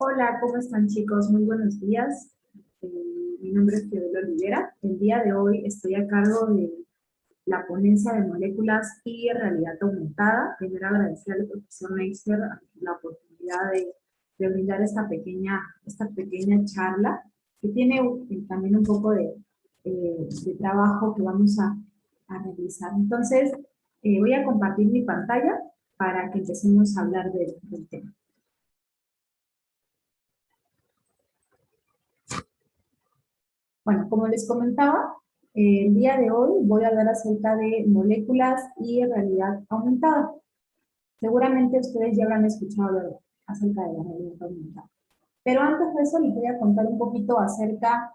Hola, ¿cómo están chicos? Muy buenos días. Mi nombre es Fiorella Olivera. El día de hoy estoy a cargo de la ponencia de moléculas y realidad aumentada. Primero agradecer al profesor Neisser la oportunidad de brindar esta pequeña charla que tiene también un poco de trabajo que vamos a realizar. Entonces, voy a compartir mi pantalla para que empecemos a hablar del tema. Bueno, como les comentaba, el día de hoy voy a hablar acerca de moléculas y realidad aumentada. Seguramente ustedes ya habrán escuchado hablar acerca de la realidad aumentada. Pero antes de eso les voy a contar un poquito acerca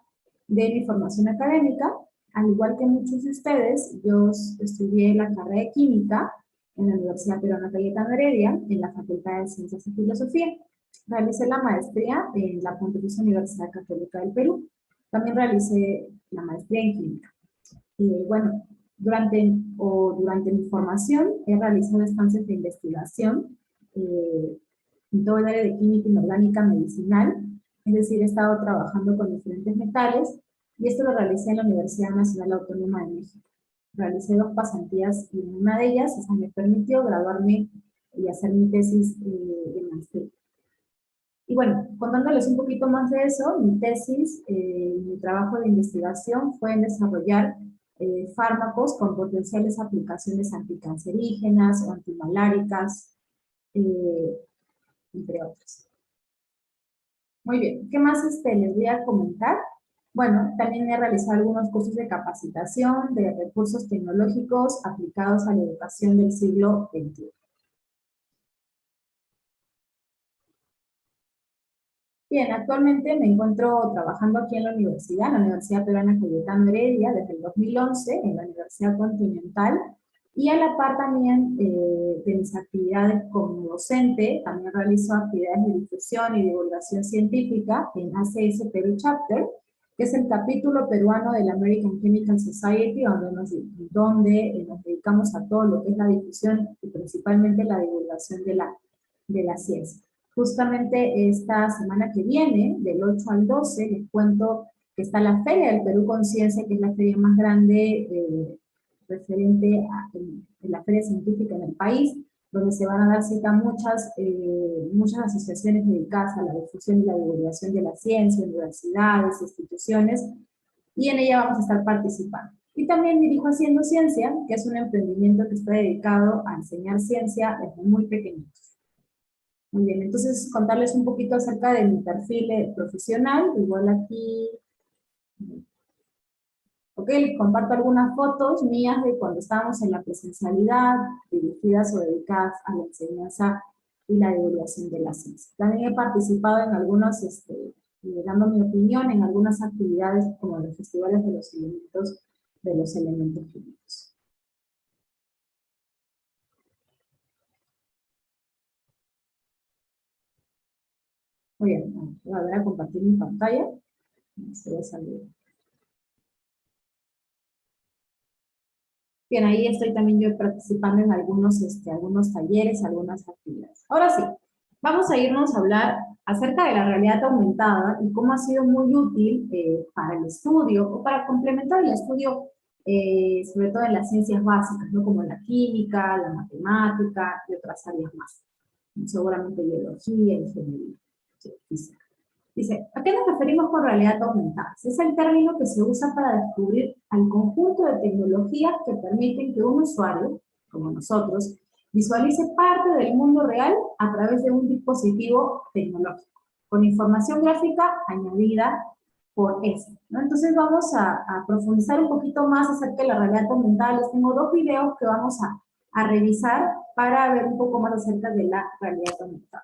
de mi formación académica. Al igual que muchos de ustedes, yo estudié la carrera de Química en la Universidad Peruana Cayetano Heredia, en la Facultad de Ciencias y Filosofía. Realicé la maestría en la Pontificia Universidad Católica del Perú. También realicé la maestría en Química. Bueno, durante mi formación he realizado estancias de investigación en todo el área de química inorgánica medicinal, es decir, he estado trabajando con diferentes metales y esto lo realicé en la Universidad Nacional Autónoma de México. Realicé 2 pasantías y en una de ellas esa me permitió graduarme y hacer mi tesis de maestría. Y bueno, contándoles un poquito más de eso, mi tesis, mi trabajo de investigación fue en desarrollar fármacos con potenciales aplicaciones anticancerígenas o antimaláricas, eh, entre otros. Muy bien, ¿qué más les voy a comentar? Bueno, también he realizado algunos cursos de capacitación de recursos tecnológicos aplicados a la educación del siglo XXI. Bien, actualmente me encuentro trabajando aquí en la Universidad Peruana Cayetano Heredia, desde el 2011, en la Universidad Continental, y a la par también de mis actividades como docente, también realizo actividades de difusión y divulgación científica en ACS Perú Chapter, que es el capítulo peruano de la American Chemical Society, donde nos dedicamos a todo lo que es la difusión y principalmente la divulgación de la ciencia. Justamente esta semana que viene, del 8 al 12, les cuento que está la Feria del Perú Conciencia, que es la feria más grande referente a la feria científica en el país, donde se van a dar cita muchas asociaciones dedicadas a la difusión y la divulgación de la ciencia, universidades, instituciones, y en ella vamos a estar participando. Y también dirijo Haciendo Ciencia, que es un emprendimiento que está dedicado a enseñar ciencia desde muy pequeñitos. Muy bien, entonces contarles un poquito acerca de mi perfil profesional, igual aquí, ok, les comparto algunas fotos mías de cuando estábamos en la presencialidad, dirigidas o dedicadas a la enseñanza y la divulgación de la ciencia. También he participado en algunos, dando mi opinión en algunas actividades como los festivales de los elementos químicos. Muy bien, voy a ver a compartir mi pantalla. Se va a salir. Bien, ahí estoy también yo participando en algunos talleres, algunas actividades. Ahora sí, vamos a irnos a hablar acerca de la realidad aumentada y cómo ha sido muy útil para el estudio o para complementar el estudio, sobre todo en las ciencias básicas, ¿no? Como la química, la matemática y otras áreas más. Seguramente biología, ingeniería, física. Dice, ¿a qué nos referimos con realidad aumentada? Es el término que se usa para descubrir al conjunto de tecnologías que permiten que un usuario, como nosotros, visualice parte del mundo real a través de un dispositivo tecnológico, con información gráfica añadida por este, ¿no? Entonces vamos a profundizar un poquito más acerca de la realidad aumentada. Les tengo 2 videos que vamos a revisar para ver un poco más acerca de la realidad aumentada.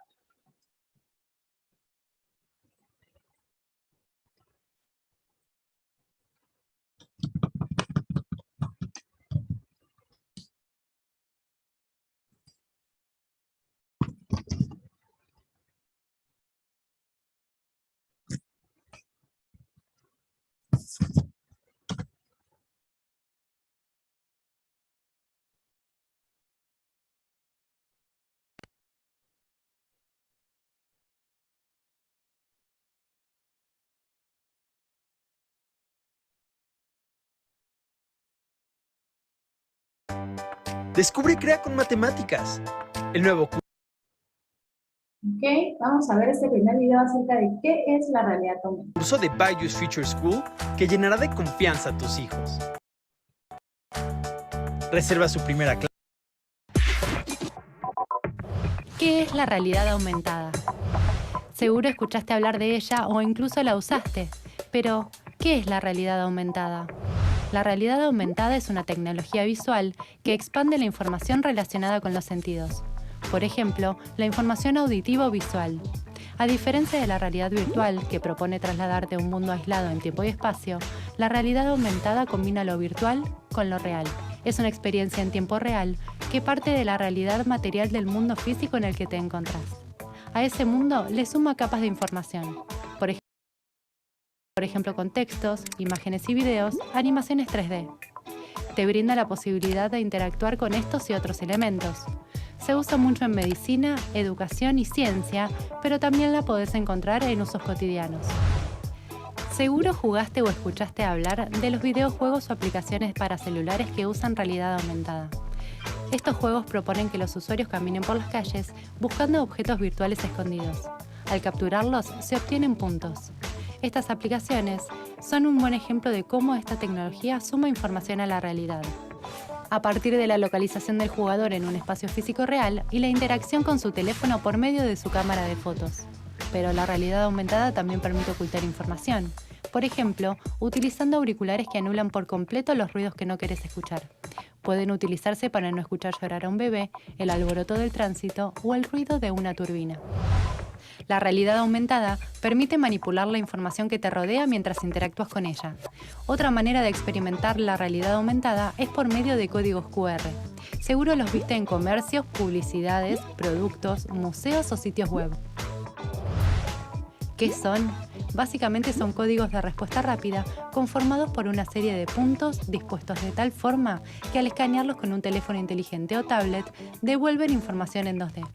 Descubre y crea con matemáticas. El nuevo Ok, vamos a ver este primer video acerca de qué es la realidad aumentada. curso de Byju's Future School que llenará de confianza a tus hijos. Reserva su primera clase. ¿Qué es la realidad aumentada? Seguro escuchaste hablar de ella o incluso la usaste, pero ¿qué es la realidad aumentada? La realidad aumentada es una tecnología visual que expande la información relacionada con los sentidos. Por ejemplo, la información auditiva o visual. A diferencia de la realidad virtual, que propone trasladarte a un mundo aislado en tiempo y espacio, la realidad aumentada combina lo virtual con lo real. Es una experiencia en tiempo real que parte de la realidad material del mundo físico en el que te encontrás. A ese mundo le suma capas de información. Por ejemplo, con textos, imágenes y videos, animaciones 3D. Te brinda la posibilidad de interactuar con estos y otros elementos. Se usa mucho en medicina, educación y ciencia, pero también la podés encontrar en usos cotidianos. Seguro jugaste o escuchaste hablar de los videojuegos o aplicaciones para celulares que usan realidad aumentada. Estos juegos proponen que los usuarios caminen por las calles buscando objetos virtuales escondidos. Al capturarlos, se obtienen puntos. Estas aplicaciones son un buen ejemplo de cómo esta tecnología suma información a la realidad. A partir de la localización del jugador en un espacio físico real y la interacción con su teléfono por medio de su cámara de fotos. Pero la realidad aumentada también permite ocultar información. Por ejemplo, utilizando auriculares que anulan por completo los ruidos que no querés escuchar. Pueden utilizarse para no escuchar llorar a un bebé, el alboroto del tránsito o el ruido de una turbina. La realidad aumentada permite manipular la información que te rodea mientras interactúas con ella. Otra manera de experimentar la realidad aumentada es por medio de códigos QR. Seguro los viste en comercios, publicidades, productos, museos o sitios web. ¿Qué son? Básicamente son códigos de respuesta rápida conformados por una serie de puntos dispuestos de tal forma que al escanearlos con un teléfono inteligente o tablet devuelven información en 2D.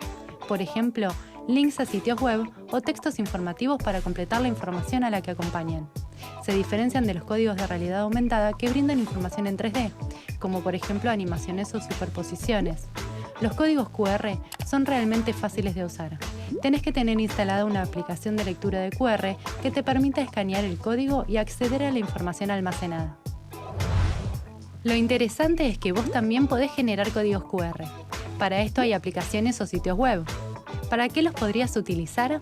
Por ejemplo, links a sitios web o textos informativos para completar la información a la que acompañan. Se diferencian de los códigos de realidad aumentada que brindan información en 3D, como por ejemplo animaciones o superposiciones. Los códigos QR son realmente fáciles de usar. Tenés que tener instalada una aplicación de lectura de QR que te permita escanear el código y acceder a la información almacenada. Lo interesante es que vos también podés generar códigos QR. Para esto hay aplicaciones o sitios web. ¿Para qué los podrías utilizar?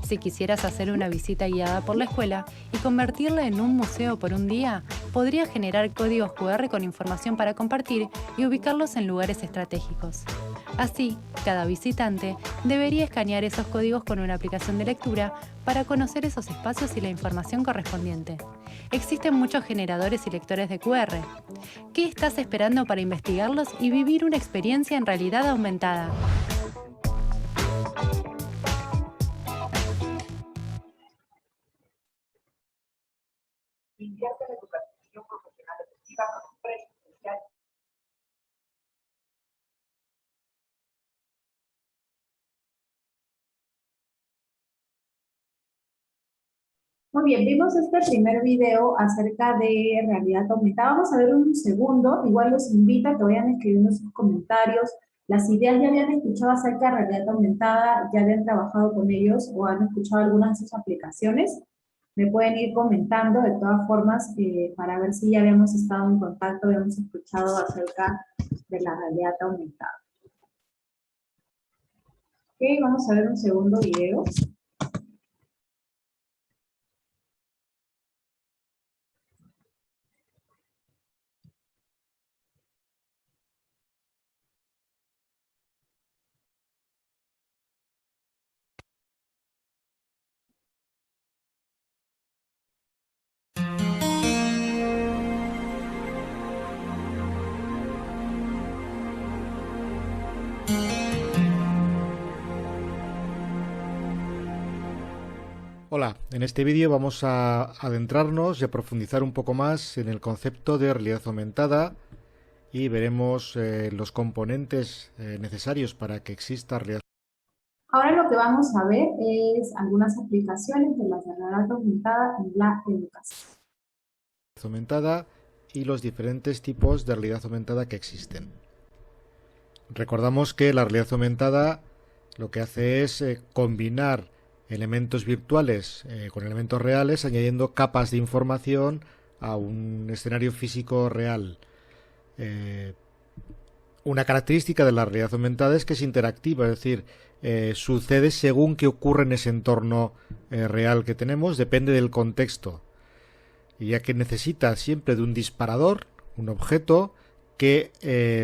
Si quisieras hacer una visita guiada por la escuela y convertirla en un museo por un día, podrías generar códigos QR con información para compartir y ubicarlos en lugares estratégicos. Así, cada visitante debería escanear esos códigos con una aplicación de lectura para conocer esos espacios y la información correspondiente. Existen muchos generadores y lectores de QR. ¿Qué estás esperando para investigarlos y vivir una experiencia en realidad aumentada? Invierte en tu capacitación profesional efectiva con un precio especial. Muy bien, vimos este primer video acerca de realidad aumentada. Vamos a ver un segundo. Igual los invito a que vayan escribiendo sus comentarios. Las ideas ya habían escuchado acerca de realidad aumentada, ya habían trabajado con ellos o han escuchado algunas de sus aplicaciones. Me pueden ir comentando de todas formas para ver si ya habíamos estado en contacto, habíamos escuchado acerca de la realidad aumentada. Ok, vamos a ver un segundo video. Hola, en este vídeo vamos a adentrarnos y a profundizar un poco más en el concepto de realidad aumentada y veremos los componentes necesarios para que exista realidad Ahora lo que vamos a ver es algunas aplicaciones de la realidad aumentada en la educación. aumentada y los diferentes tipos de realidad aumentada que existen. Recordamos que la realidad aumentada lo que hace es combinar elementos virtuales con elementos reales, añadiendo capas de información a un escenario físico real. Una característica de la realidad aumentada es que es interactiva, es decir, sucede según qué ocurre en ese entorno real que tenemos, depende del contexto, ya que necesita siempre de un disparador, un objeto que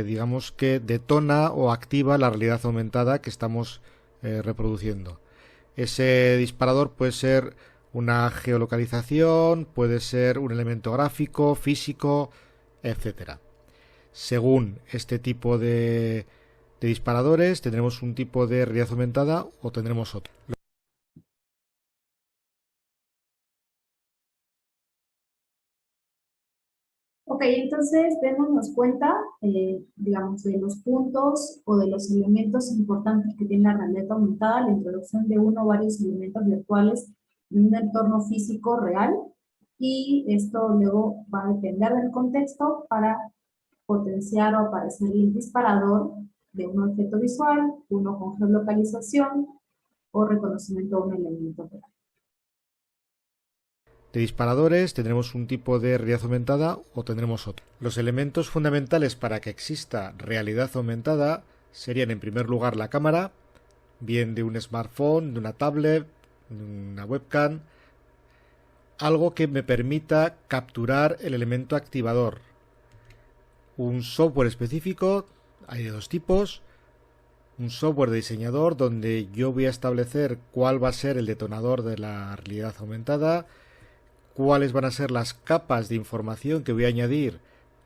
digamos que detona o activa la realidad aumentada que estamos reproduciendo. Ese disparador puede ser una geolocalización, puede ser un elemento gráfico, físico, etcétera. Según este tipo de disparadores, tendremos un tipo de realidad aumentada o tendremos otro. Ok, entonces démonos cuenta, digamos, de los puntos o de los elementos importantes que tiene la realidad aumentada, la introducción de uno o varios elementos virtuales en un entorno físico real, y esto luego va a depender del contexto para potenciar o aparecer el disparador de un objeto visual, uno con geolocalización o reconocimiento de un elemento real. De disparadores tendremos un tipo de realidad aumentada o tendremos otro. Los elementos fundamentales para que exista realidad aumentada serían en primer lugar la cámara, bien de un smartphone, de una tablet, de una webcam, algo que me permita capturar el elemento activador. Un software específico, hay de dos tipos. Un software de diseñador donde yo voy a establecer cuál va a ser el detonador de la realidad aumentada, cuáles van a ser las capas de información que voy a añadir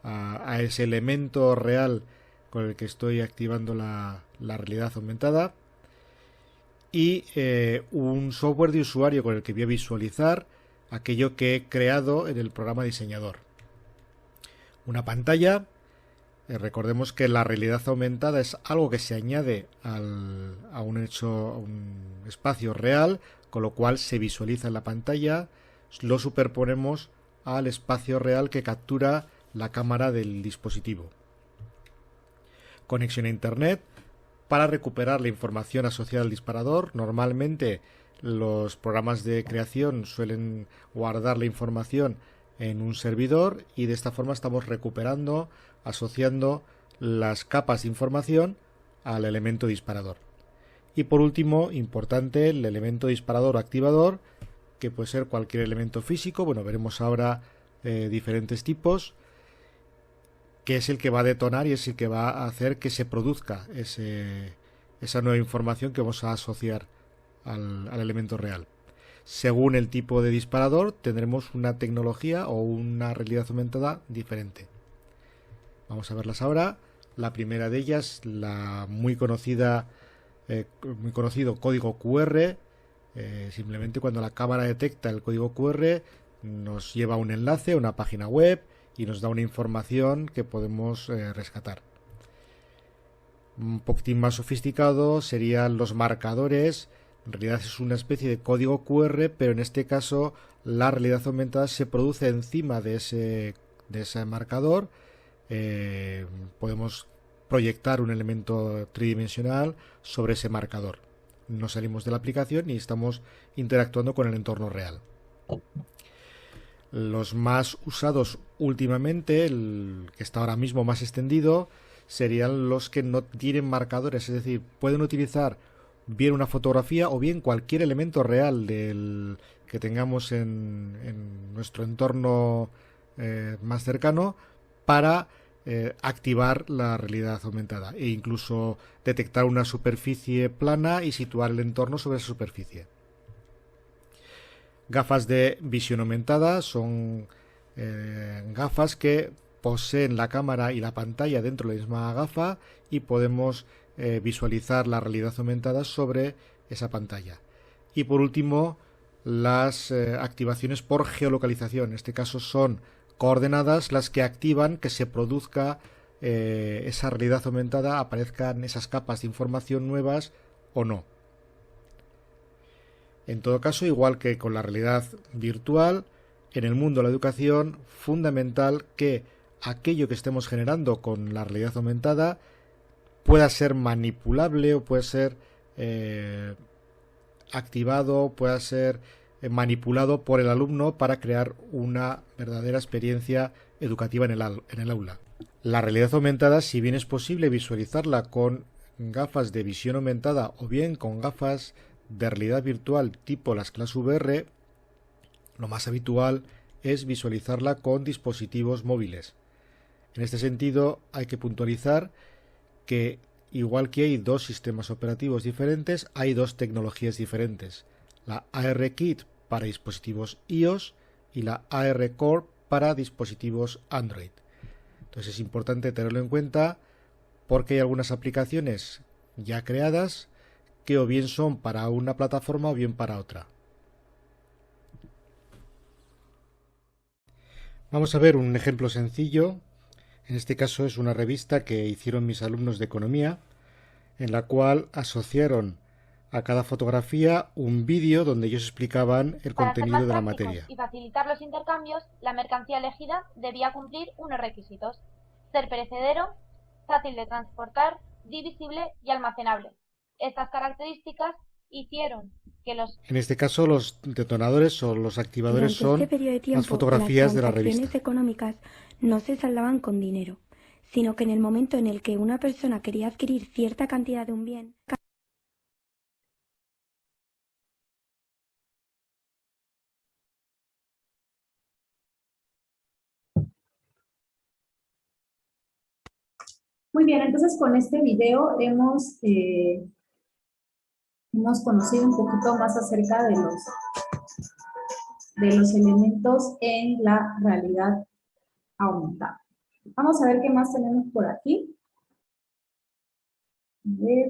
a ese elemento real con el que estoy activando la realidad aumentada, y un software de usuario con el que voy a visualizar aquello que he creado en el programa diseñador. Una pantalla. Recordemos que la realidad aumentada es algo que se añade a un espacio real, con lo cual se visualiza en la pantalla, lo superponemos al espacio real que captura la cámara del dispositivo. Conexión a Internet para recuperar la información asociada al disparador. Normalmente los programas de creación suelen guardar la información en un servidor y de esta forma estamos recuperando, asociando las capas de información al elemento disparador. Y por último, importante, el elemento disparador o activador, que puede ser cualquier elemento físico. Bueno, veremos ahora diferentes tipos, que es el que va a detonar y es el que va a hacer que se produzca esa nueva información que vamos a asociar al elemento real. Según el tipo de disparador, tendremos una tecnología o una realidad aumentada diferente. Vamos a verlas ahora. La primera de ellas, la muy conocido código QR. Simplemente cuando la cámara detecta el código QR, nos lleva a un enlace, a una página web, y nos da una información que podemos rescatar. Un poquitín más sofisticado serían los marcadores. En realidad es una especie de código QR, pero en este caso la realidad aumentada se produce encima de ese marcador. Podemos proyectar un elemento tridimensional sobre ese marcador. No salimos de la aplicación y estamos interactuando con el entorno real. Los más usados últimamente, el que está ahora mismo más extendido, serían los que no tienen marcadores, es decir, pueden utilizar bien una fotografía o bien cualquier elemento real que tengamos en nuestro entorno más cercano para activar la realidad aumentada e incluso detectar una superficie plana y situar el entorno sobre esa superficie. Gafas de visión aumentada son gafas que poseen la cámara y la pantalla dentro de la misma gafa y podemos visualizar la realidad aumentada sobre esa pantalla. Y por último, las activaciones por geolocalización. En este caso son coordenadas las que activan que se produzca esa realidad aumentada, aparezcan esas capas de información nuevas o no. En todo caso, igual que con la realidad virtual, en el mundo de la educación, fundamental que aquello que estemos generando con la realidad aumentada pueda ser manipulable o puede ser activado, pueda ser manipulado por el alumno para crear una verdadera experiencia educativa en el aula. La realidad aumentada, si bien es posible visualizarla con gafas de visión aumentada o bien con gafas de realidad virtual tipo las Class VR, lo más habitual es visualizarla con dispositivos móviles. En este sentido, hay que puntualizar que igual que hay dos sistemas operativos diferentes, hay dos tecnologías diferentes. La ARKit para dispositivos iOS y la ARCore para dispositivos Android. Entonces es importante tenerlo en cuenta porque hay algunas aplicaciones ya creadas que o bien son para una plataforma o bien para otra. Vamos a ver un ejemplo sencillo. En este caso es una revista que hicieron mis alumnos de economía, en la cual asociaron a cada fotografía un vídeo donde ellos explicaban el contenido de la materia. Y facilitar los intercambios, la mercancía elegida debía cumplir unos requisitos: ser perecedero, fácil de transportar, divisible y almacenable. Estas características hicieron que En este caso los detonadores o los activadores son las fotografías de la revista. Las transacciones económicas no se saldaban con dinero, sino que en el momento en el que una persona quería adquirir cierta cantidad de un bien, Muy bien, entonces con este video hemos conocido un poquito más acerca de los elementos en la realidad aumentada. Vamos a ver qué más tenemos por aquí. A ver.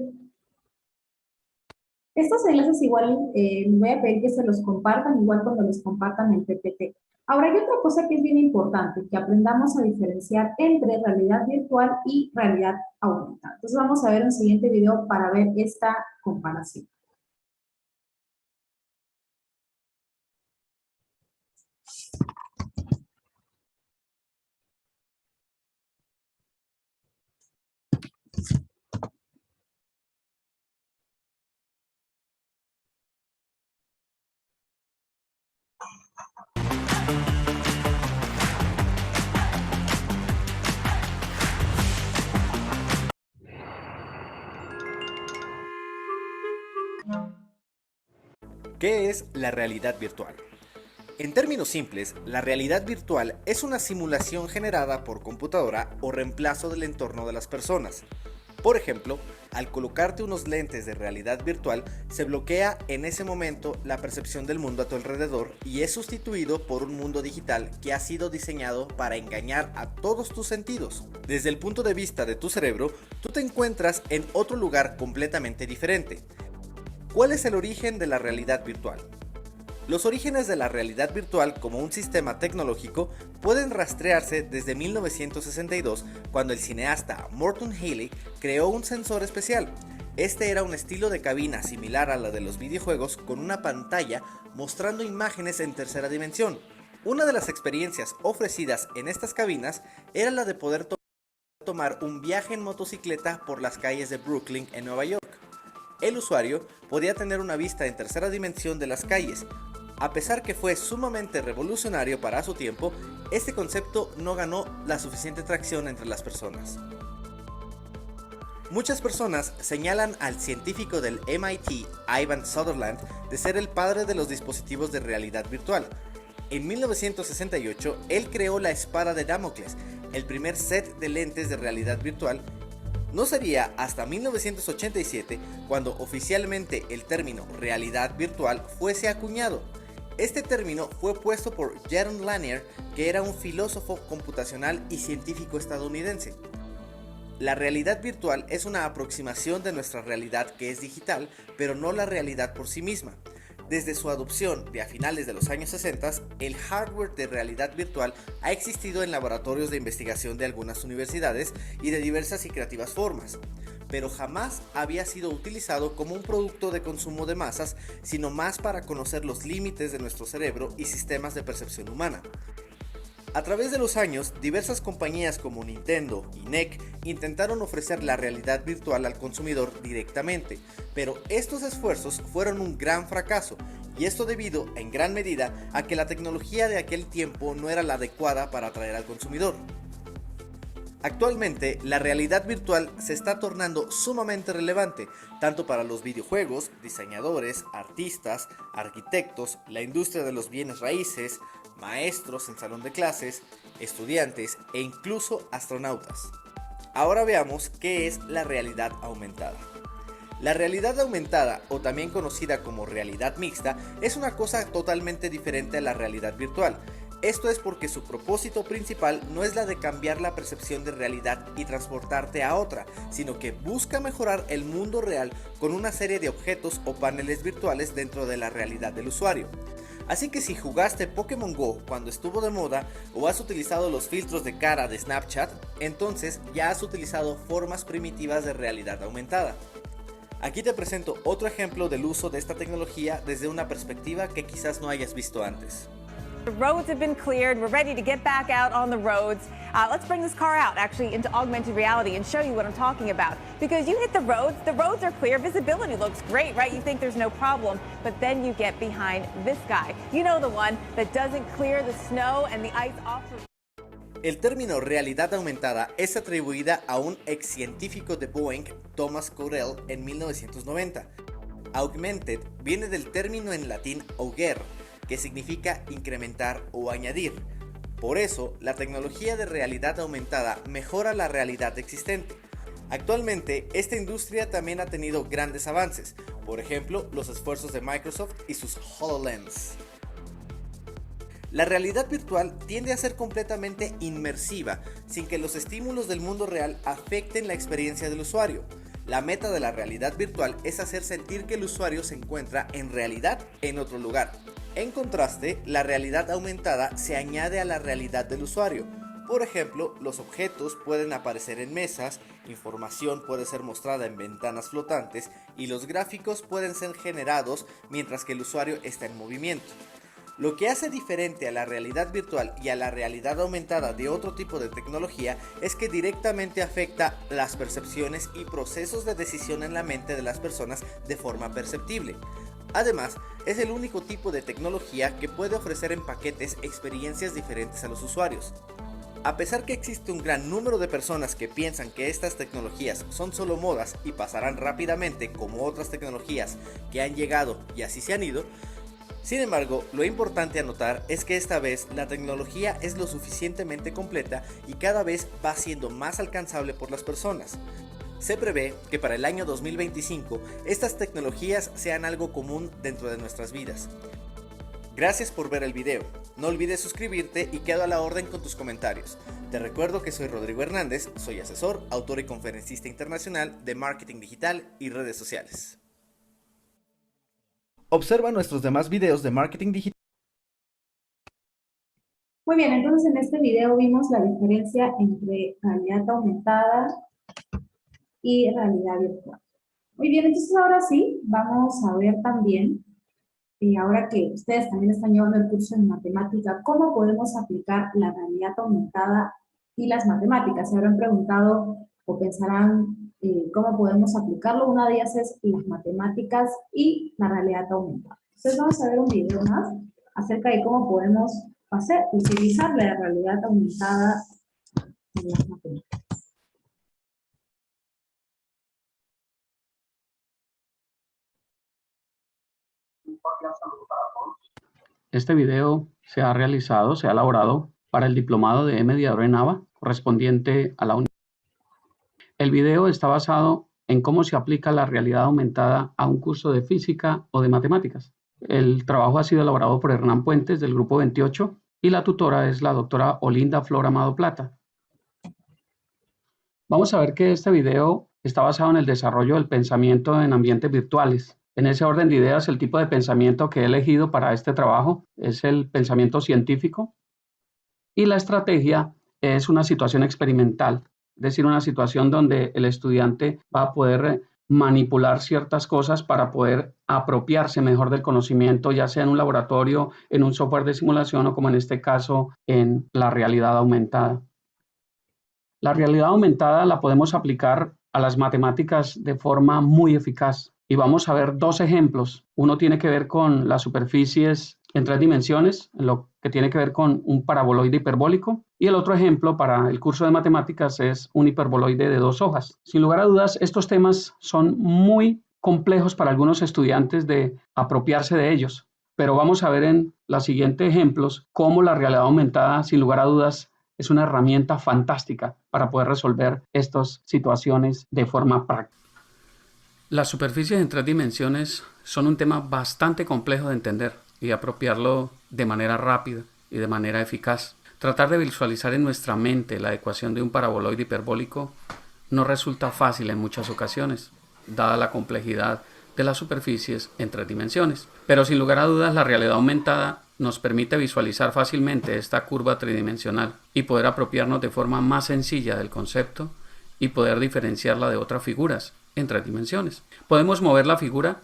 Estos enlaces igual les voy a pedir que se los compartan, igual cuando les compartan el PPT. Ahora hay otra cosa que es bien importante, que aprendamos a diferenciar entre realidad virtual y realidad aumentada. Entonces vamos a ver un siguiente video para ver esta comparación. ¿Qué es la realidad virtual? En términos simples, la realidad virtual es una simulación generada por computadora o reemplazo del entorno de las personas. Por ejemplo, al colocarte unos lentes de realidad virtual, se bloquea en ese momento la percepción del mundo a tu alrededor y es sustituido por un mundo digital que ha sido diseñado para engañar a todos tus sentidos. Desde el punto de vista de tu cerebro, tú te encuentras en otro lugar completamente diferente. ¿Cuál es el origen de la realidad virtual? Los orígenes de la realidad virtual como un sistema tecnológico pueden rastrearse desde 1962, cuando el cineasta Morton Haley creó un sensor especial. Este era un estilo de cabina similar a la de los videojuegos, con una pantalla mostrando imágenes en tercera dimensión. Una de las experiencias ofrecidas en estas cabinas era la de poder tomar un viaje en motocicleta por las calles de Brooklyn en Nueva York. El usuario podía tener una vista en tercera dimensión de las calles. A pesar que fue sumamente revolucionario para su tiempo, este concepto no ganó la suficiente tracción entre las personas. Muchas personas señalan al científico del MIT, Ivan Sutherland, de ser el padre de los dispositivos de realidad virtual. En 1968, él creó la espada de Damocles, el primer set de lentes de realidad virtual. No sería hasta 1987 cuando oficialmente el término realidad virtual fuese acuñado. Este término fue puesto por Jaron Lanier, que era un filósofo computacional y científico estadounidense. La realidad virtual es una aproximación de nuestra realidad que es digital, pero no la realidad por sí misma. Desde su adopción de a finales de los años 60, el hardware de realidad virtual ha existido en laboratorios de investigación de algunas universidades y de diversas y creativas formas, pero jamás había sido utilizado como un producto de consumo de masas, sino más para conocer los límites de nuestro cerebro y sistemas de percepción humana. A través de los años, diversas compañías como Nintendo y NEC intentaron ofrecer la realidad virtual al consumidor directamente, pero estos esfuerzos fueron un gran fracaso, y esto debido, en gran medida, a que la tecnología de aquel tiempo no era la adecuada para atraer al consumidor. Actualmente, la realidad virtual se está tornando sumamente relevante, tanto para los videojuegos, diseñadores, artistas, arquitectos, la industria de los bienes raíces, maestros en salón de clases, estudiantes e incluso astronautas. Ahora veamos qué es la realidad aumentada. La realidad aumentada, o también conocida como realidad mixta, es una cosa totalmente diferente a la realidad virtual. Esto es porque su propósito principal no es la de cambiar la percepción de realidad y transportarte a otra, sino que busca mejorar el mundo real con una serie de objetos o paneles virtuales dentro de la realidad del usuario. Así que si jugaste Pokémon Go cuando estuvo de moda o has utilizado los filtros de cara de Snapchat, entonces ya has utilizado formas primitivas de realidad aumentada. Aquí te presento otro ejemplo del uso de esta tecnología desde una perspectiva que quizás no hayas visto antes. The roads have been cleared. We're ready to get back out on the roads. Let's bring this car out actually into augmented reality and show you what I'm talking about. Because you hit the roads are clear, visibility looks great, right? You think there's no problem, but then you get behind this guy. You know, the one that doesn't clear the snow and the ice off the... El término realidad aumentada es atribuida a un ex científico de Boeing, Thomas Caudell, en 1990. Augmented viene del término en latín auger, que significa incrementar o añadir. Por eso, la tecnología de realidad aumentada mejora la realidad existente. Actualmente, esta industria también ha tenido grandes avances, por ejemplo, los esfuerzos de Microsoft y sus HoloLens. La realidad virtual tiende a ser completamente inmersiva, sin que los estímulos del mundo real afecten la experiencia del usuario. La meta de la realidad virtual es hacer sentir que el usuario se encuentra en realidad en otro lugar. En contraste, la realidad aumentada se añade a la realidad del usuario. Por ejemplo, los objetos pueden aparecer en mesas, información puede ser mostrada en ventanas flotantes y los gráficos pueden ser generados mientras que el usuario está en movimiento. Lo que hace diferente a la realidad virtual y a la realidad aumentada de otro tipo de tecnología es que directamente afecta las percepciones y procesos de decisión en la mente de las personas de forma perceptible. Además, es el único tipo de tecnología que puede ofrecer en paquetes experiencias diferentes a los usuarios. A pesar que existe un gran número de personas que piensan que estas tecnologías son solo modas y pasarán rápidamente como otras tecnologías que han llegado y así se han ido, sin embargo, lo importante a notar es que esta vez la tecnología es lo suficientemente completa y cada vez va siendo más alcanzable por las personas. Se prevé que para el año 2025 estas tecnologías sean algo común dentro de nuestras vidas. Gracias por ver el video. No olvides suscribirte y quedo a la orden con tus comentarios. Te recuerdo que soy Rodrigo Hernández, soy asesor, autor y conferencista internacional de marketing digital y redes sociales. Observa nuestros demás videos de marketing digital. Muy bien, entonces en este video vimos la diferencia entre realidad aumentada y realidad virtual. Muy bien, entonces ahora sí, vamos a ver también, ahora que ustedes también están llevando el curso en matemática, cómo podemos aplicar la realidad aumentada y las matemáticas. Se habrán preguntado o pensarán cómo podemos aplicarlo. Una de ellas es las matemáticas y la realidad aumentada. Entonces vamos a ver un video más acerca de cómo podemos utilizar la realidad aumentada en las matemáticas. Este video se ha elaborado para el diplomado de mediador en ABA correspondiente a la UNI. El video está basado en cómo se aplica la realidad aumentada a un curso de física o de matemáticas. El trabajo ha sido elaborado por Hernán Puentes del grupo 28 y la tutora es la doctora Olinda Flor Amado Plata. Vamos a ver que este video está basado en el desarrollo del pensamiento en ambientes virtuales. En ese orden de ideas, el tipo de pensamiento que he elegido para este trabajo es el pensamiento científico y la estrategia es una situación experimental, es decir, una situación donde el estudiante va a poder manipular ciertas cosas para poder apropiarse mejor del conocimiento, ya sea en un laboratorio, en un software de simulación o como en este caso en la realidad aumentada. La realidad aumentada la podemos aplicar a las matemáticas de forma muy eficaz y vamos a ver dos ejemplos. Uno tiene que ver con las superficies en 3 dimensiones, en lo que tiene que ver con un paraboloide hiperbólico, y el otro ejemplo para el curso de matemáticas es un hiperboloide de 2 hojas. Sin lugar a dudas, estos temas son muy complejos para algunos estudiantes de apropiarse de ellos, pero vamos a ver en los siguientes ejemplos cómo la realidad aumentada, sin lugar a dudas, es una herramienta fantástica para poder resolver estas situaciones de forma práctica. Las superficies en 3 dimensiones son un tema bastante complejo de entender y apropiarlo de manera rápida y de manera eficaz. Tratar de visualizar en nuestra mente la ecuación de un paraboloide hiperbólico no resulta fácil en muchas ocasiones, dada la complejidad de las superficies en 3 dimensiones. Pero sin lugar a dudas, la realidad aumentada nos permite visualizar fácilmente esta curva tridimensional y poder apropiarnos de forma más sencilla del concepto y poder diferenciarla de otras figuras en 3 dimensiones. Podemos mover la figura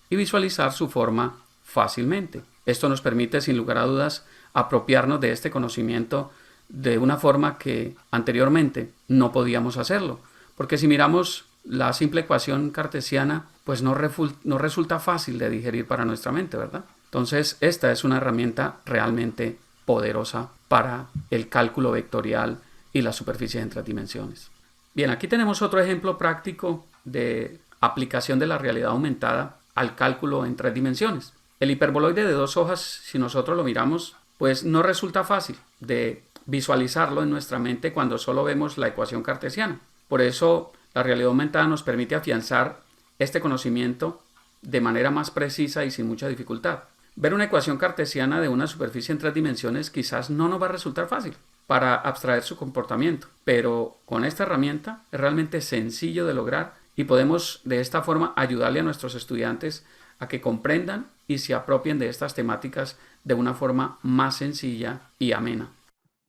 y visualizar su forma fácilmente. Esto nos permite, sin lugar a dudas, apropiarnos de este conocimiento de una forma que anteriormente no podíamos hacerlo. Porque si miramos la simple ecuación cartesiana, pues no resulta fácil de digerir para nuestra mente, ¿verdad? Entonces, esta es una herramienta realmente poderosa para el cálculo vectorial y las superficies en 3 dimensiones. Bien, aquí tenemos otro ejemplo práctico de aplicación de la realidad aumentada al cálculo en 3 dimensiones. El hiperboloide de 2 hojas, si nosotros lo miramos, pues no resulta fácil de visualizarlo en nuestra mente cuando solo vemos la ecuación cartesiana. Por eso, la realidad aumentada nos permite afianzar este conocimiento de manera más precisa y sin mucha dificultad. Ver una ecuación cartesiana de una superficie en 3 dimensiones quizás no nos va a resultar fácil para abstraer su comportamiento, pero con esta herramienta es realmente sencillo de lograr y podemos de esta forma ayudarle a nuestros estudiantes a que comprendan y se apropien de estas temáticas de una forma más sencilla y amena.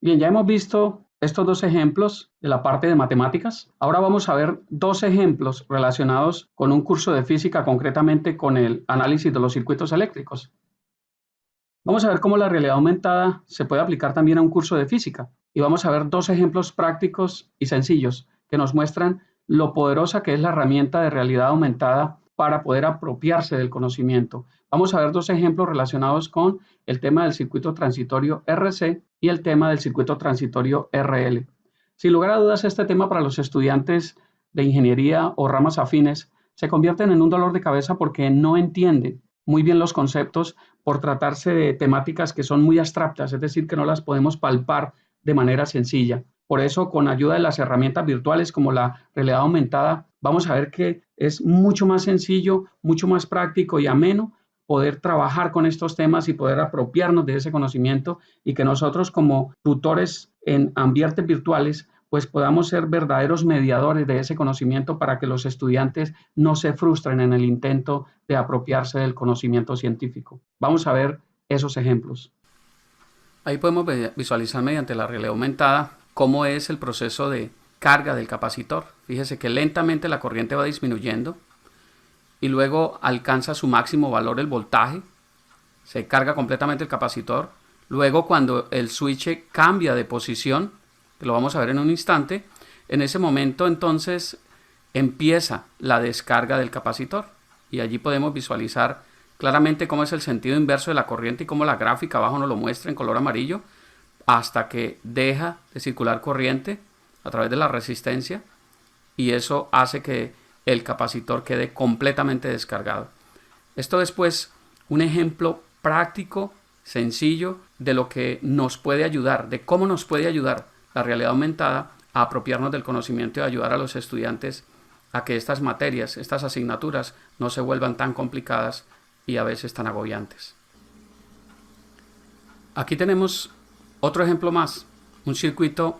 Bien, ya hemos visto estos 2 ejemplos de la parte de matemáticas. Ahora vamos a ver 2 ejemplos relacionados con un curso de física, concretamente con el análisis de los circuitos eléctricos. Vamos a ver cómo la realidad aumentada se puede aplicar también a un curso de física. Y vamos a ver 2 ejemplos prácticos y sencillos que nos muestran lo poderosa que es la herramienta de realidad aumentada para poder apropiarse del conocimiento. Vamos a ver 2 ejemplos relacionados con el tema del circuito transitorio RC y el tema del circuito transitorio RL. Sin lugar a dudas, este tema para los estudiantes de ingeniería o ramas afines se convierten en un dolor de cabeza porque no entienden muy bien los conceptos por tratarse de temáticas que son muy abstractas, es decir, que no las podemos palpar de manera sencilla. Por eso, con ayuda de las herramientas virtuales como la realidad aumentada, vamos a ver que es mucho más sencillo, mucho más práctico y ameno poder trabajar con estos temas y poder apropiarnos de ese conocimiento y que nosotros como tutores en ambientes virtuales pues podamos ser verdaderos mediadores de ese conocimiento para que los estudiantes no se frustren en el intento de apropiarse del conocimiento científico. Vamos a ver esos ejemplos. Ahí podemos visualizar mediante la realidad aumentada cómo es el proceso de carga del capacitor. Fíjese que lentamente la corriente va disminuyendo y luego alcanza su máximo valor el voltaje, se carga completamente el capacitor. Luego cuando el switch cambia de posición, que lo vamos a ver en un instante, en ese momento entonces empieza la descarga del capacitor y allí podemos visualizar claramente cómo es el sentido inverso de la corriente y cómo la gráfica abajo nos lo muestra en color amarillo hasta que deja de circular corriente a través de la resistencia y eso hace que el capacitor quede completamente descargado. Esto es pues un ejemplo práctico, sencillo, de lo que nos puede ayudar, de cómo nos puede ayudar la realidad aumentada a apropiarnos del conocimiento y ayudar a los estudiantes a que estas materias, estas asignaturas no se vuelvan tan complicadas y a veces tan agobiantes. Aquí tenemos otro ejemplo más, un circuito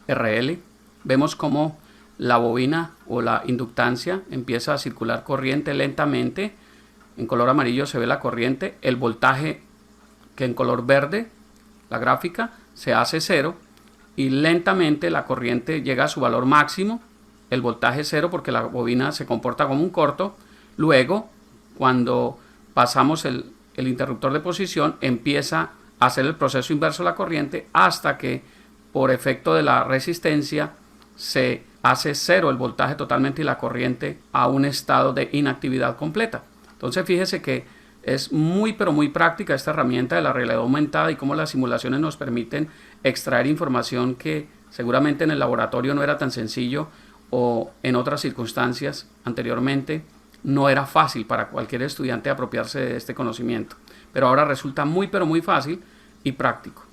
RL. Vemos cómo la bobina o la inductancia empieza a circular corriente lentamente. En color amarillo se ve la corriente, el voltaje que en color verde, la gráfica, se hace 0 y lentamente la corriente llega a su valor máximo el voltaje cero porque la bobina se comporta como un corto. Luego, cuando pasamos el interruptor de posición, empieza a hacer el proceso inverso de la corriente hasta que por efecto de la resistencia se hace cero el voltaje totalmente y la corriente a un estado de inactividad completa. Entonces fíjese que es muy pero muy práctica esta herramienta de la realidad aumentada y cómo las simulaciones nos permiten extraer información que seguramente en el laboratorio no era tan sencillo o en otras circunstancias anteriormente no era fácil para cualquier estudiante apropiarse de este conocimiento. Pero ahora resulta muy pero muy fácil y práctico.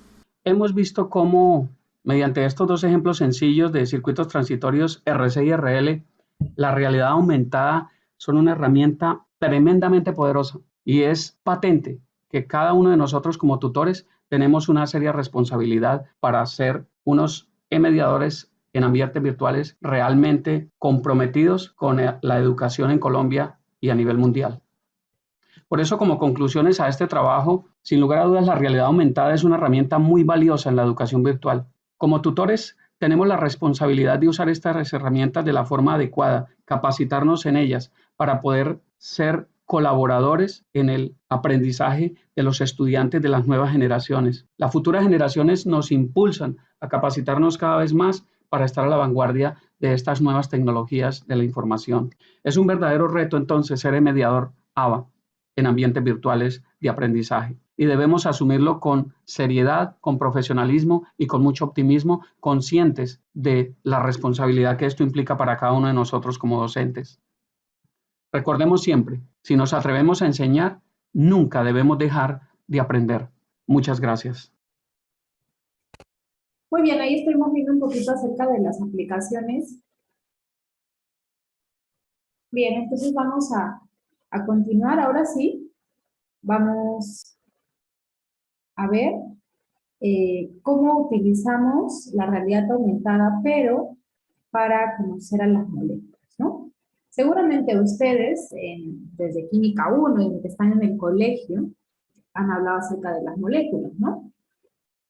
Hemos visto cómo mediante estos dos ejemplos sencillos de circuitos transitorios RC y RL, la realidad aumentada son una herramienta tremendamente poderosa y es patente que cada uno de nosotros como tutores tenemos una seria responsabilidad para ser unos mediadores en ambientes virtuales realmente comprometidos con la educación en Colombia y a nivel mundial. Por eso, como conclusiones a este trabajo, sin lugar a dudas, la realidad aumentada es una herramienta muy valiosa en la educación virtual. Como tutores, tenemos la responsabilidad de usar estas herramientas de la forma adecuada, capacitarnos en ellas para poder ser colaboradores en el aprendizaje de los estudiantes de las nuevas generaciones. Las futuras generaciones nos impulsan a capacitarnos cada vez más para estar a la vanguardia de estas nuevas tecnologías de la información. Es un verdadero reto entonces ser el mediador ABA en ambientes virtuales de aprendizaje y debemos asumirlo con seriedad, con profesionalismo y con mucho optimismo, conscientes de la responsabilidad que esto implica para cada uno de nosotros como docentes. Recordemos siempre, si nos atrevemos a enseñar, nunca debemos dejar de aprender. Muchas gracias. Muy bien, ahí estuvimos viendo un poquito acerca de las aplicaciones. Bien, entonces vamos a continuar. Ahora sí, vamos a ver cómo utilizamos la realidad aumentada, pero para conocer a las moléculas, ¿no? Seguramente ustedes, desde Química 1 y que están en el colegio, han hablado acerca de las moléculas, ¿no?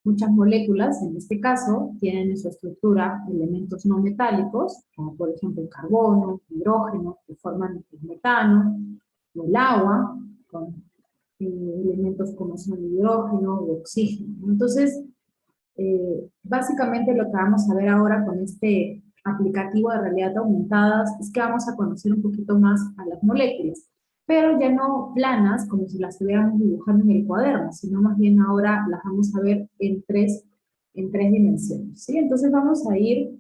Muchas moléculas, en este caso, tienen en su estructura elementos no metálicos, como por ejemplo el carbono, el hidrógeno, que forman el metano, o el agua, con elementos como son el hidrógeno o oxígeno. Entonces, básicamente lo que vamos a ver ahora con este aplicativo de realidad aumentada es que vamos a conocer un poquito más a las moléculas, pero ya no planas como si las estuviéramos dibujando en el cuaderno, sino más bien ahora las vamos a ver en tres dimensiones, ¿sí? Entonces vamos a ir,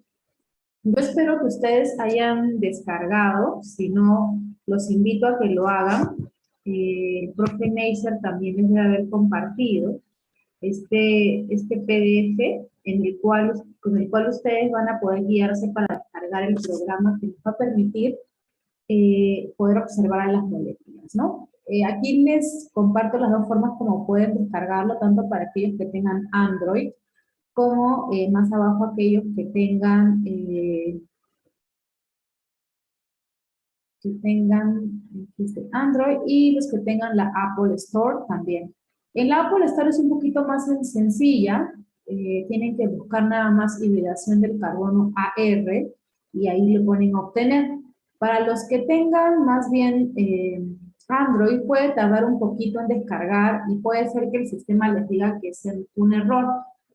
yo espero que ustedes hayan descargado, si no, los invito a que lo hagan. El profe Neisser también les debe haber compartido este PDF con el cual ustedes van a poder guiarse para descargar el programa que les va a permitir poder observar a las moléculas, ¿no? Aquí les comparto las dos formas como pueden descargarlo, tanto para aquellos que tengan Android, como más abajo aquellos que tengan Android y los que tengan la Apple Store también. En la Apple Store es un poquito más sencilla, tienen que buscar nada más hibridación del carbono AR y ahí le ponen obtener. Para los que tengan más bien Android puede tardar un poquito en descargar y puede ser que el sistema les diga que es un error,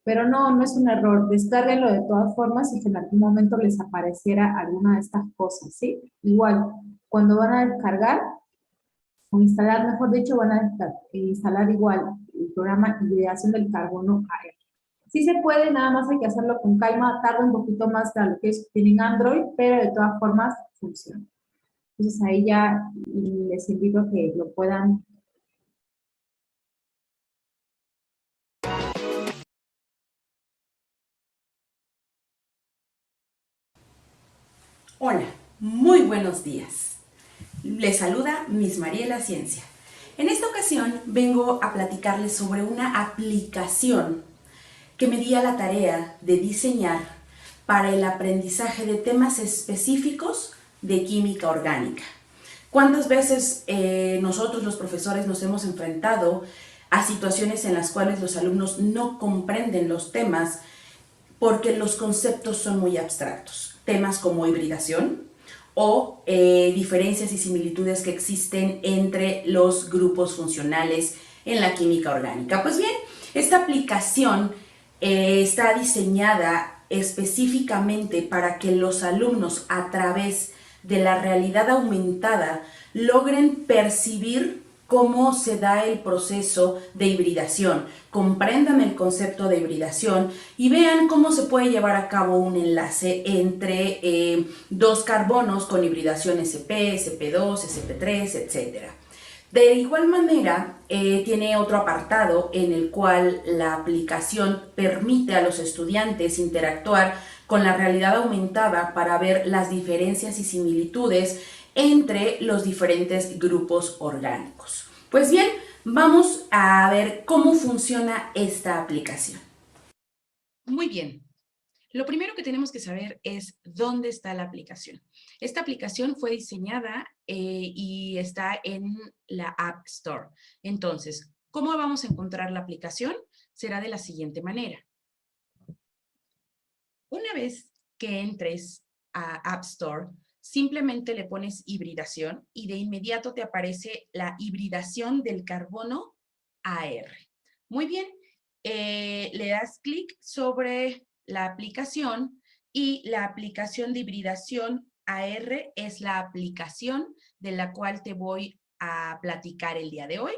pero no es un error. Descárguenlo de todas formas y que en algún momento les apareciera alguna de estas cosas, ¿sí? Igual, cuando van a descargar, o instalar, mejor dicho, van a instalar igual el programa de hibridación del carbono AR. Sí se puede, nada más hay que hacerlo con calma, tarda un poquito más de lo que tienen Android, pero de todas formas funciona. Entonces ahí ya les invito a que lo puedan. Hola, muy buenos días. Les saluda Miss Mariela Ciencia. En esta ocasión vengo a platicarles sobre una aplicación que me di a la tarea de diseñar para el aprendizaje de temas específicos de química orgánica. ¿Cuántas veces nosotros los profesores nos hemos enfrentado a situaciones en las cuales los alumnos no comprenden los temas porque los conceptos son muy abstractos? temas como hibridación o diferencias y similitudes que existen entre los grupos funcionales en la química orgánica. Pues bien, esta aplicación está diseñada específicamente para que los alumnos, a través de la realidad aumentada, logren percibir cómo se da el proceso de hibridación, comprendan el concepto de hibridación y vean cómo se puede llevar a cabo un enlace entre dos carbonos con hibridación sp, sp2, sp3, etc. De igual manera, tiene otro apartado en el cual la aplicación permite a los estudiantes interactuar con la realidad aumentada para ver las diferencias y similitudes entre los diferentes grupos orgánicos. Pues bien, vamos a ver cómo funciona esta aplicación. Muy bien. Lo primero que tenemos que saber es dónde está la aplicación. Esta aplicación fue diseñada y está en la App Store. Entonces, ¿cómo vamos a encontrar la aplicación? Será de la siguiente manera. Una vez que entres a App Store, simplemente le pones hibridación y de inmediato te aparece la hibridación del carbono AR. Muy bien, le das clic sobre la aplicación y la aplicación de hibridación AR es la aplicación de la cual te voy a platicar el día de hoy.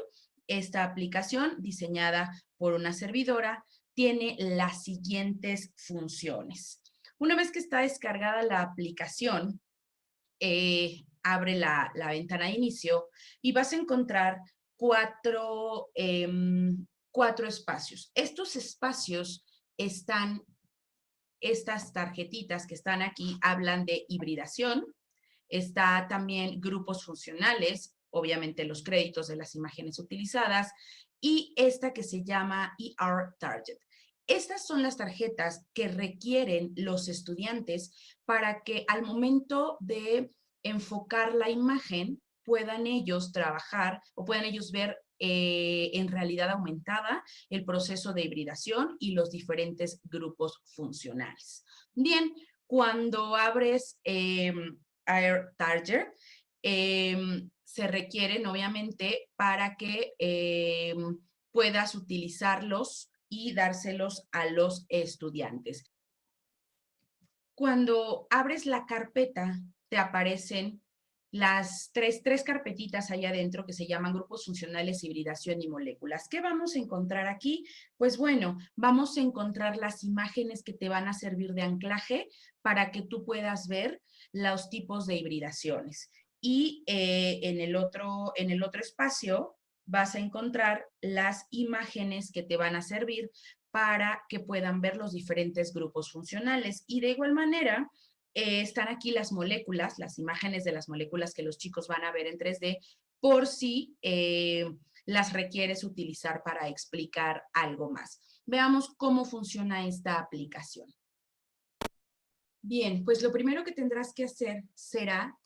Esta aplicación, diseñada por una servidora, tiene las siguientes funciones. Una vez que está descargada la aplicación, abre la ventana de inicio y vas a encontrar cuatro espacios. Estos espacios están, estas tarjetitas que están aquí hablan de hibridación, está también grupos funcionales, obviamente los créditos de las imágenes utilizadas, y esta que se llama ER Target. Estas son las tarjetas que requieren los estudiantes para que al momento de enfocar la imagen puedan ellos trabajar o puedan ellos ver en realidad aumentada el proceso de hibridación y los diferentes grupos funcionales. Bien, cuando abres ER Target, se requieren obviamente para que puedas utilizarlos y dárselos a los estudiantes. Cuando abres la carpeta, te aparecen las tres carpetitas allá adentro que se llaman grupos funcionales, hibridación y moléculas. ¿Qué vamos a encontrar aquí? Pues bueno, vamos a encontrar las imágenes que te van a servir de anclaje para que tú puedas ver los tipos de hibridaciones. Y en el otro espacio vas a encontrar las imágenes que te van a servir para que puedan ver los diferentes grupos funcionales. Y de igual manera, están aquí las moléculas, las imágenes de las moléculas que los chicos van a ver en 3D, por si las requieres utilizar para explicar algo más. Veamos cómo funciona esta aplicación. Bien, pues lo primero que tendrás que hacer será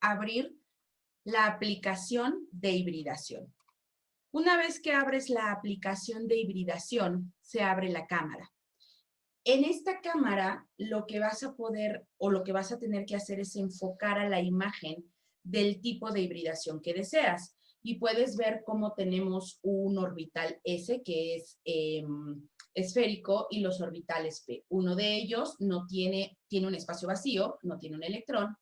abrir la aplicación de hibridación. Una vez que abres la aplicación de hibridación, se abre la cámara. En esta cámara, lo que vas a poder o lo que vas a tener que hacer es enfocar a la imagen del tipo de hibridación que deseas. Y puedes ver cómo tenemos un orbital S, que es esférico, y los orbitales P. Uno de ellos tiene un espacio vacío, no tiene un electrón.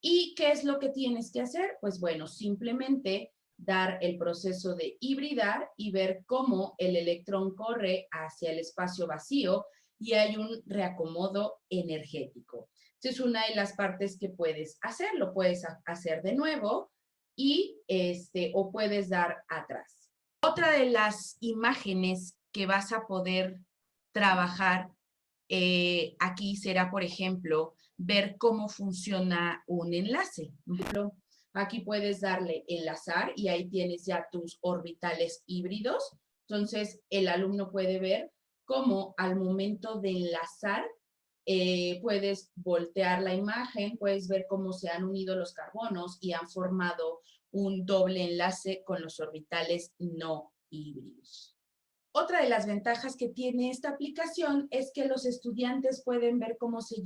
¿Y qué es lo que tienes que hacer? Pues bueno, simplemente dar el proceso de hibridar y ver cómo el electrón corre hacia el espacio vacío y hay un reacomodo energético. Esta es una de las partes que puedes hacer. Lo puedes hacer de nuevo y o puedes dar atrás. Otra de las imágenes que vas a poder trabajar aquí será, por ejemplo, ver cómo funciona un enlace. Por ejemplo, aquí puedes darle enlazar y ahí tienes ya tus orbitales híbridos. Entonces, el alumno puede ver cómo al momento de enlazar, puedes voltear la imagen, puedes ver cómo se han unido los carbonos y han formado un doble enlace con los orbitales no híbridos. Otra de las ventajas que tiene esta aplicación es que los estudiantes pueden ver cómo se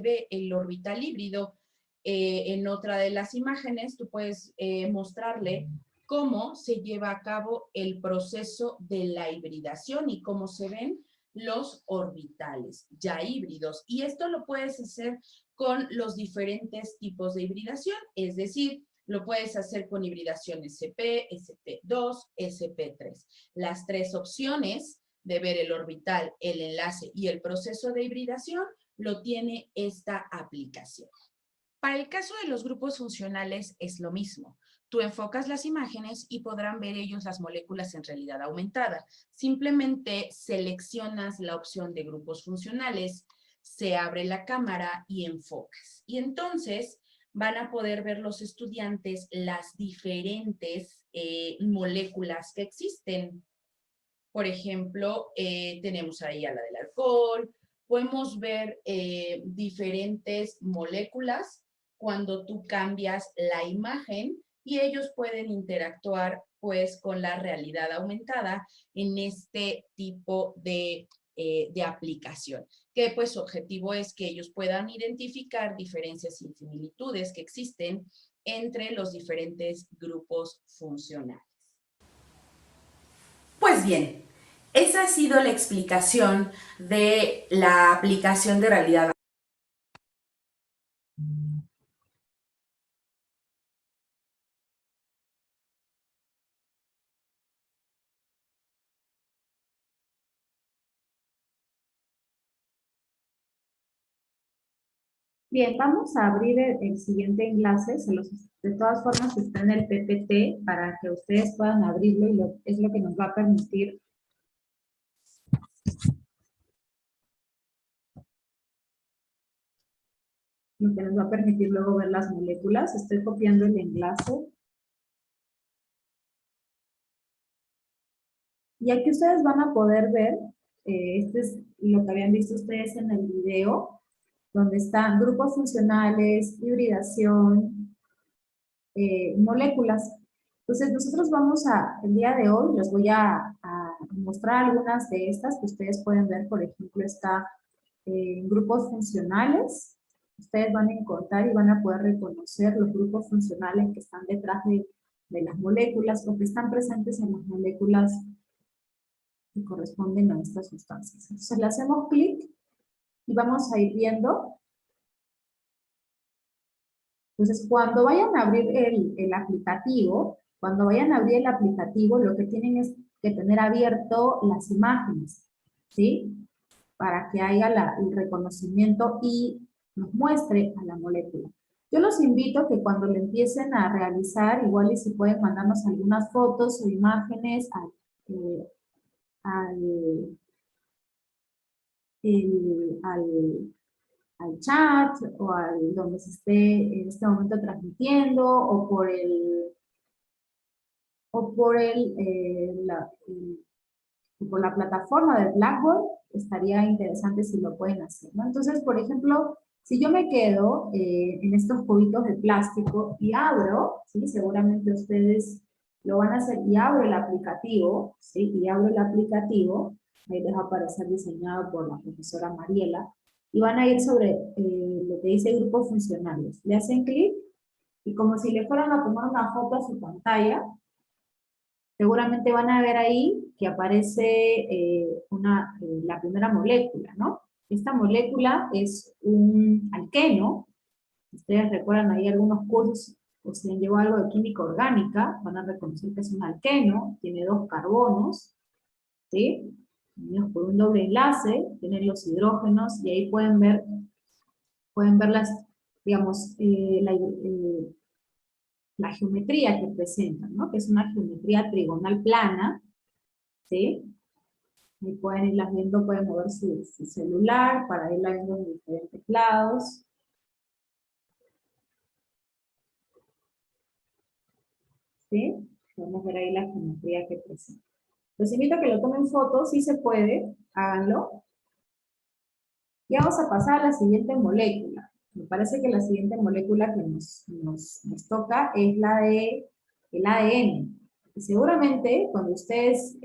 ve el orbital híbrido. En otra de las imágenes, tú puedes mostrarle cómo se lleva a cabo el proceso de la hibridación y cómo se ven los orbitales ya híbridos. Y esto lo puedes hacer con los diferentes tipos de hibridación, es decir, lo puedes hacer con hibridación SP, SP2, SP3. Las tres opciones de ver el orbital, el enlace y el proceso de hibridación lo tiene esta aplicación. Para el caso de los grupos funcionales es lo mismo. Tú enfocas las imágenes y podrán ver ellos las moléculas en realidad aumentada. Simplemente seleccionas la opción de grupos funcionales, se abre la cámara y enfocas. Y entonces van a poder ver los estudiantes las diferentes moléculas que existen. Por ejemplo, tenemos ahí a la del alcohol. Podemos ver diferentes moléculas cuando tú cambias la imagen y ellos pueden interactuar pues con la realidad aumentada en este tipo de aplicación, que pues su objetivo es que ellos puedan identificar diferencias y similitudes que existen entre los diferentes grupos funcionales. Pues bien, esa ha sido la explicación de la aplicación de realidad. Bien, vamos a abrir el siguiente enlace. De todas formas está en el PPT para que ustedes puedan abrirlo y es lo que nos va a permitir luego ver las moléculas. Estoy copiando el enlace. Y aquí ustedes van a poder ver, este es lo que habían visto ustedes en el video, donde están grupos funcionales, hibridación, moléculas. Entonces nosotros el día de hoy les voy a mostrar algunas de estas que ustedes pueden ver. Por ejemplo, está grupos funcionales. Ustedes van a encontrar y van a poder reconocer los grupos funcionales que están detrás de las moléculas o que están presentes en las moléculas que corresponden a estas sustancias. Entonces le hacemos clic y vamos a ir viendo. Entonces cuando vayan a abrir el aplicativo, lo que tienen es que tener abierto las imágenes, ¿sí? Para que haya el reconocimiento y nos muestre a la molécula. Yo los invito a que cuando lo empiecen a realizar, igual y si pueden mandarnos algunas fotos o imágenes al chat o donde se esté en este momento transmitiendo o por la plataforma del Blackboard, estaría interesante si lo pueden hacer, ¿no? Entonces, por ejemplo, si yo me quedo en estos cubitos de plástico y abro, ¿sí? Seguramente ustedes lo van a hacer y abro el aplicativo, ¿sí? Y abro el aplicativo, ahí les va a aparecer diseñado por la profesora Mariela, y van a ir sobre lo que dice grupos funcionales. Le hacen clic y como si le fueran a tomar una foto a su pantalla, seguramente van a ver ahí que aparece la primera molécula, ¿no? Esta molécula es un alqueno. Ustedes recuerdan ahí algunos cursos, o si han llevado algo de química orgánica, van a reconocer que es un alqueno, tiene 2 carbonos, ¿sí? Unidos por un doble enlace, tienen los hidrógenos, y ahí pueden ver las, digamos, la geometría que presentan, ¿no? Que es una geometría trigonal plana, ¿sí? Y pueden irlas viendo, pueden mover su celular para irla viendo en diferentes lados. ¿Sí? Podemos ver ahí la geometría que presenta. Los invito a que lo tomen fotos, si se puede, háganlo. Y vamos a pasar a la siguiente molécula. Me parece que la siguiente molécula que nos toca es la de el ADN. Y seguramente cuando ustedes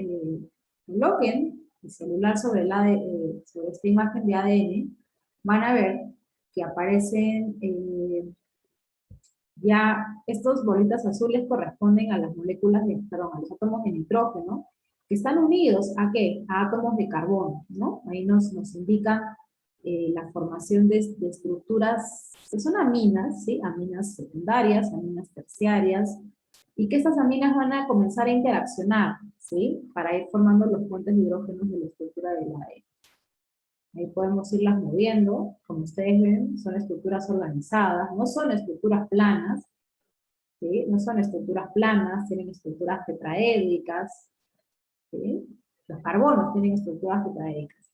coloquen el celular sobre, sobre esta imagen de ADN, van a ver que aparecen ya estas bolitas azules corresponden a las moléculas de, perdón, a los átomos de nitrógeno, que están unidos ¿a qué? A átomos de carbono, ¿no? Ahí nos indican la formación de estructuras que son aminas, ¿sí? Aminas secundarias, aminas terciarias, y que estas aminas van a comenzar a interaccionar, ¿sí? Para ir formando los puentes de hidrógenos de la estructura del ADN. Ahí podemos irlas moviendo, como ustedes ven, son estructuras organizadas, no son estructuras planas, ¿sí? No son estructuras planas, tienen estructuras tetraédricas, ¿sí? Los carbonos tienen estructuras tetraédricas.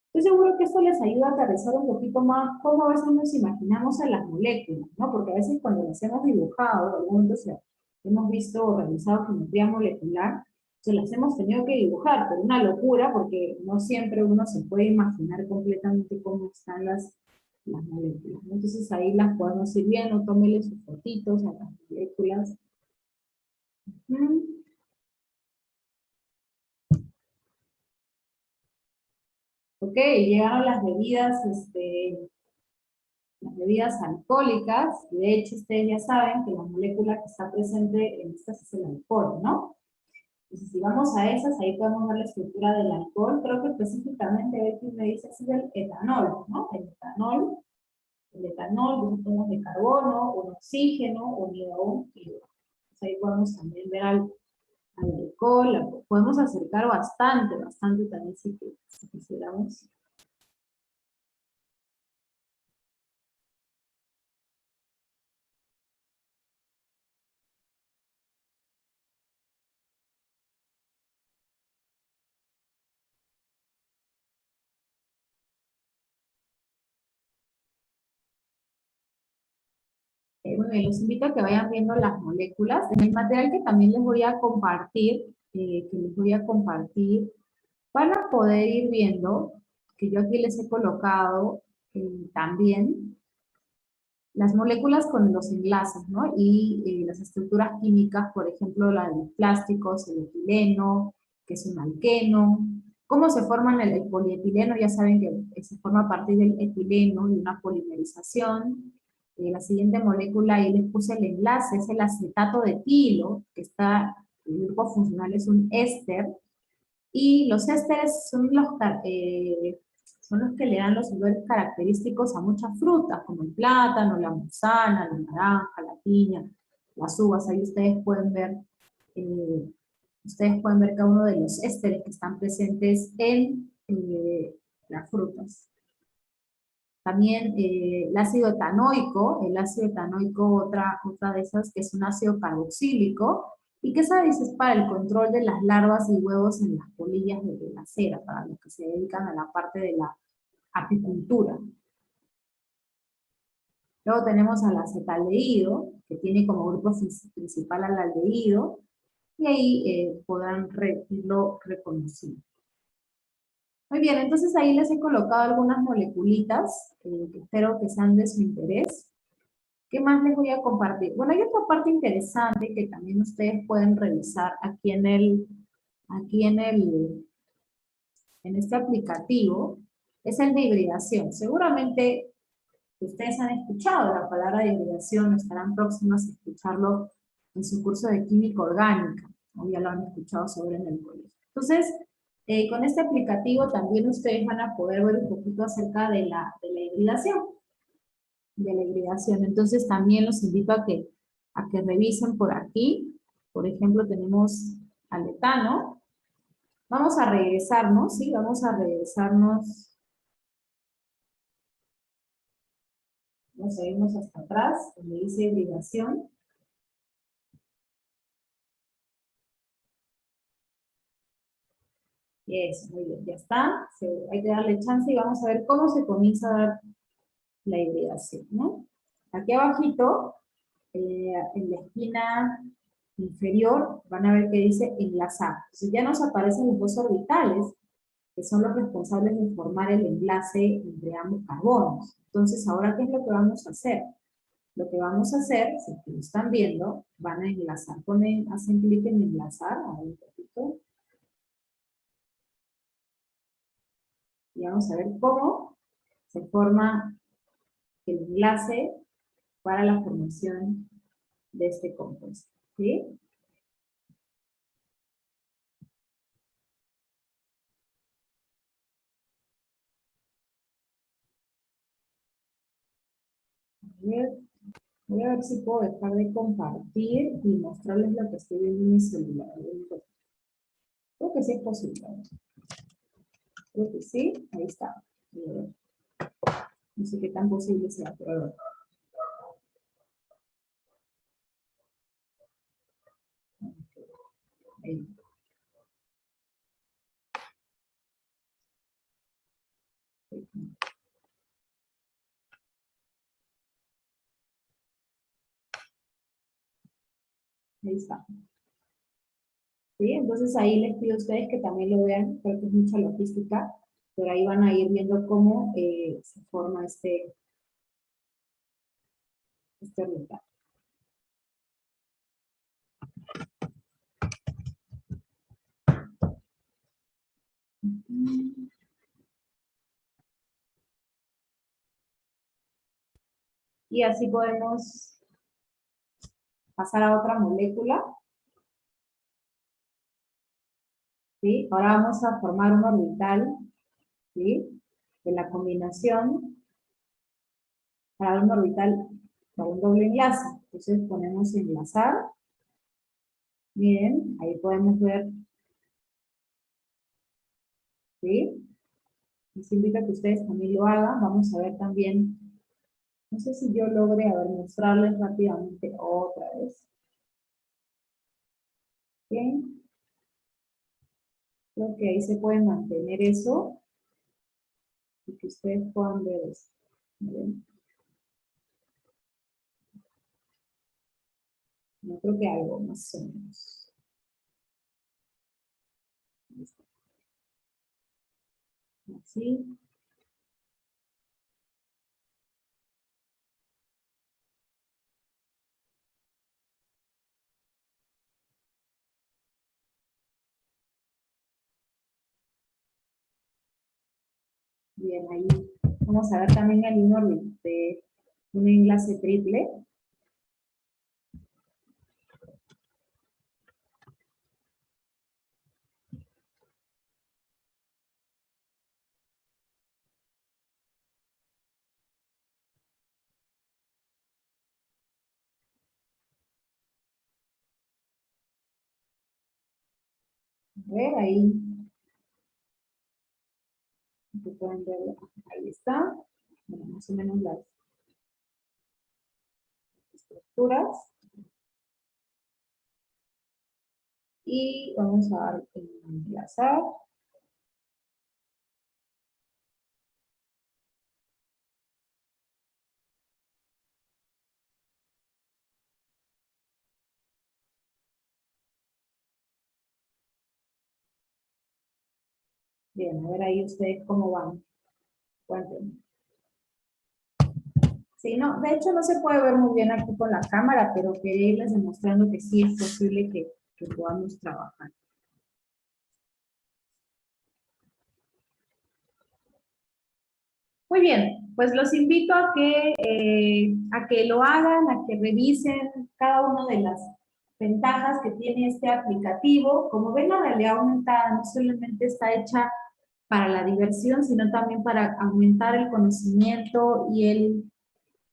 Estoy seguro que esto les ayuda a aterrizar un poquito más cómo a veces nos imaginamos a las moléculas, ¿no? Porque a veces cuando las hemos dibujado, algunos hemos visto o realizado geometría molecular, se las hemos tenido que dibujar, pero una locura porque no siempre uno se puede imaginar completamente cómo están las moléculas, ¿no? Entonces ahí las podemos ir viendo, tómenle sus fotitos a las moléculas. Ok, llegaron las bebidas alcohólicas, y de hecho ustedes ya saben que la molécula que está presente en estas es el alcohol, ¿no? Entonces si vamos a esas, ahí podemos ver la estructura del alcohol, creo que específicamente Betty me dice es el etanol, ¿no? El etanol, dos átomos de carbono, un oxígeno, unido a un hidrógeno. Entonces ahí podemos también ver al alcohol, podemos acercar bastante también si quisiéramos. Muy bien, los invito a que vayan viendo las moléculas. En el material que también les voy a compartir, van a poder ir viendo que yo aquí les he colocado también las moléculas con los enlaces, ¿no? Y las estructuras químicas, por ejemplo, la de los plásticos, el etileno, que es un alqueno. ¿Cómo se forma el polietileno? Ya saben que se forma a partir del etileno y una polimerización. La siguiente molécula, ahí les puse el enlace, es el acetato de etilo, que está, el grupo funcional es un éster, y los ésteres son los que le dan los olores característicos a muchas frutas, como el plátano, la manzana, la naranja, la piña, las uvas. Ahí ustedes pueden ver cada uno de los ésteres que están presentes en las frutas. También el ácido etanoico, otra de esas que es un ácido carboxílico, y que esa es para el control de las larvas y huevos en las polillas de la cera, para los que se dedican a la parte de la apicultura. Luego tenemos al acetaldehído, que tiene como grupo principal al aldehído, y ahí podrán irlo reconociendo. Muy bien, entonces ahí les he colocado algunas moleculitas que espero que sean de su interés. ¿Qué más les voy a compartir? Bueno, hay otra parte interesante que también ustedes pueden revisar aquí en este aplicativo, es el de hibridación. Seguramente ustedes han escuchado la palabra de hibridación, estarán próximas a escucharlo en su curso de química orgánica, o ya lo han escuchado sobre en el colegio. Entonces, con este aplicativo también ustedes van a poder ver un poquito acerca de la hibridación. Entonces también los invito a que revisen por aquí. Por ejemplo, tenemos al etano. Vamos a regresarnos, ¿sí? Vamos a irnos hasta atrás, donde dice hibridación. Eso, muy bien, ya está. Hay que darle chance y vamos a ver cómo se comienza a dar la hibridación, ¿no? Aquí abajito, en la esquina inferior, van a ver que dice enlazar. Entonces ya nos aparecen los dos orbitales, que son los responsables de formar el enlace entre ambos carbonos. Entonces, ahora, ¿qué es lo que vamos a hacer? Lo que vamos a hacer, si lo están viendo, van a enlazar, hacen clic en enlazar, a ver un poquito. Y vamos a ver cómo se forma el enlace para la formación de este compuesto, ¿sí? Voy a ver si puedo dejar de compartir y mostrarles lo que estoy viendo en mi celular. Creo que sí es posible. Creo que sí, ahí está. No sé qué tan posible sea, pero a ver. Ahí. Ahí está. ¿Sí? Entonces ahí les pido a ustedes que también lo vean, creo que es mucha logística, pero ahí van a ir viendo cómo se forma este orbital. Y así podemos pasar a otra molécula. ¿Sí? Ahora vamos a formar un orbital, ¿sí? De la combinación para un orbital, para un doble enlace. Entonces ponemos enlazar. Bien, ahí podemos ver, ¿sí? Les invito a que ustedes también lo hagan. Vamos a ver también, no sé si yo logre, mostrarles rápidamente otra vez. Bien. Creo que ahí se puede mantener eso y que ustedes puedan ver eso. Bien. Yo creo que algo más o menos. Así. Bien, ahí vamos a ver también el inórbito de un enlace triple. A ver, ahí. Pueden ver, ahí está. Bueno, más o menos las estructuras. Y vamos a dar enlazar. Bien, a ver ahí ustedes cómo van. Cuéntenme. Sí, no, de hecho no se puede ver muy bien aquí con la cámara, pero quería irles demostrando que sí es posible que podamos trabajar. Muy bien, pues los invito a que lo hagan, a que revisen cada una de las ventajas que tiene este aplicativo. Como ven, la realidad aumentada no solamente está hecha para la diversión, sino también para aumentar el conocimiento y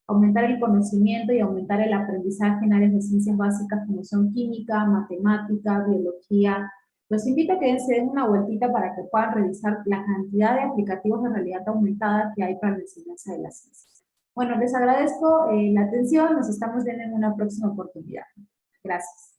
aumentar el aprendizaje en áreas de ciencias básicas como son química, matemática, biología. Los invito a que se den una vueltita para que puedan revisar la cantidad de aplicativos de realidad aumentada que hay para la enseñanza de las ciencias. Bueno, les agradezco la atención, nos estamos viendo en una próxima oportunidad. Gracias.